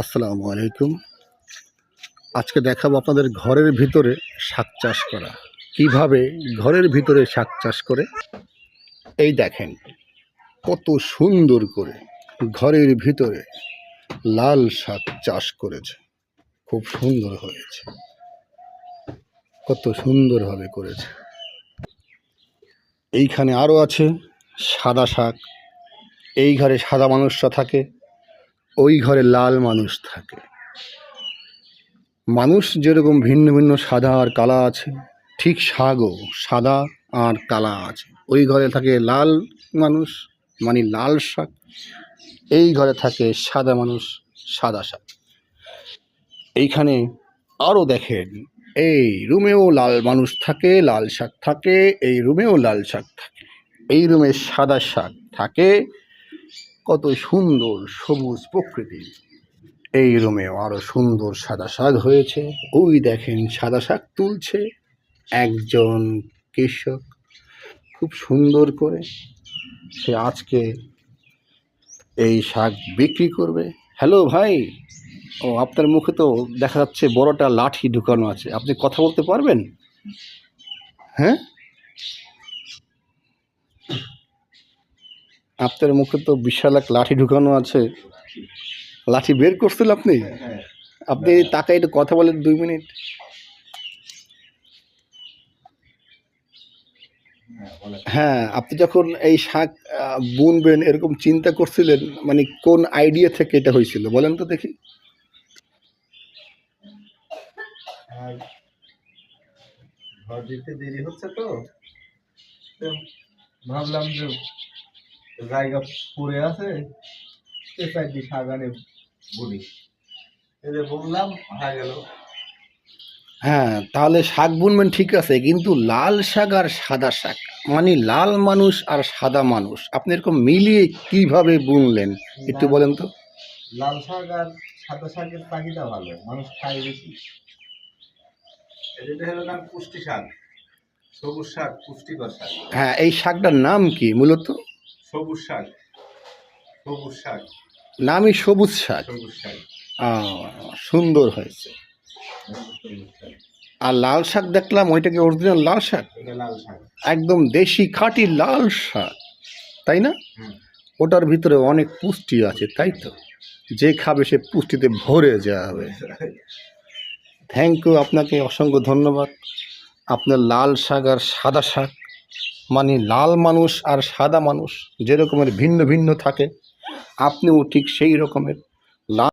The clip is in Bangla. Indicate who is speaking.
Speaker 1: আসসালামু আলাইকুম। আজকে দেখাবো আপনাদের ঘরের ভিতরে শাক চাষ করা, কিভাবে ঘরের ভিতরে শাক চাষ করে। এই দেখেন কত সুন্দর করে ঘরের ভিতরে লাল শাক চাষ করেছে, খুব সুন্দর হয়েছে, কত সুন্দরভাবে করেছে। এইখানে আরও আছে সাদা শাক। এই ঘরে সাদা মানুষরা থাকে, ওই ঘরে লাল মানুষ থাকে। মানুষ যেরকম ভিন্ন ভিন্ন সাদা আর কালা আছে, ঠিক শাকও সাদা আর কালা আছে। ওই ঘরে থাকে লাল মানুষ, মানে লাল শাক। এই ঘরে থাকে সাদা মানুষ, সাদা শাক। এইখানে আরও দেখেন, এই রুমেও লাল মানুষ থাকে, লাল শাক থাকে। এই রুমেও লাল শাক থাকে। এই রুমে সাদা শাক থাকে। কত সুন্দর সবুজ প্রকৃতি। এই রুমেও আরো সুন্দর সাদা শাক হয়েছে। ওই দেখেন সাদা শাক তুলছে একজন কৃষক, খুব সুন্দর করে। সে আজকে এই শাক বিক্রি করবে। হ্যালো ভাই, ও আপনার মুখে তো দেখা যাচ্ছে বড়টা লাঠি ঢুকানো আছে, আপনি কথা বলতে পারবেন? হ্যাঁ, আপনার মুখে তো বিশাল এক লাঠি ঢুকানো আছে। লাঠি বের করছেন আপনি? আপনি তাকে একটু কথা বলেন 2 মিনিট। হ্যাঁ, আপনি যখন এই শাক বুনবেন এরকম চিন্তা করছিলেন, মানে কোন আইডিয়া থেকে এটা হয়েছিল বলেন তো দেখি?
Speaker 2: ঘর দিতে দেরি হচ্ছে তো ভাবলাম যে জায়গা পড়ে আছে, শাক আনে বুনি, এই যে বললাম হয়ে গেল।
Speaker 1: হ্যাঁ, তাহলে শাক বুনবেন ঠিক আছে, কিন্তু লাল শাক আর সাদা শাক, মানে লাল মানুষ আর সাদা মানুষ, আপনি এরকম মিলিয়ে কিভাবে বুনলেন একটু বলেন তো?
Speaker 2: লাল শাক আর সাদা শাকের চাহিদা ভালো, মানুষ খায় বেশি। এটা হলো নাম পুষ্টি শাক, সবুজ শাক, পুষ্টিকর শাক।
Speaker 1: হ্যাঁ, এই শাকটার নাম কি মূলত?
Speaker 2: সবুজ শাক, সবুজ শাক,
Speaker 1: নামই সবুজ শাক।
Speaker 2: সবুজ শাক।
Speaker 1: সুন্দর হয়েছে। আর লাল শাক দেখলাম, ওইটাকে অরিজিনাল লাল শাক,
Speaker 2: এটা লাল শাক,
Speaker 1: একদম দেশি খাঁটি লাল শাক, তাই না? ওটার ভিতরে অনেক পুষ্টি আছে, তাই তো? যে খাবে সে পুষ্টিতে ভরে যাবে। থ্যাংক ইউ, আপনাকে অসংখ্য ধন্যবাদ। আপনার লাল শাক আর সাদা শাক, মানে লাল মানুষ আর সাদা মানুষ যেরকমের ভিন্ন ভিন্ন থাকে, আপনিও ঠিক সেই রকমের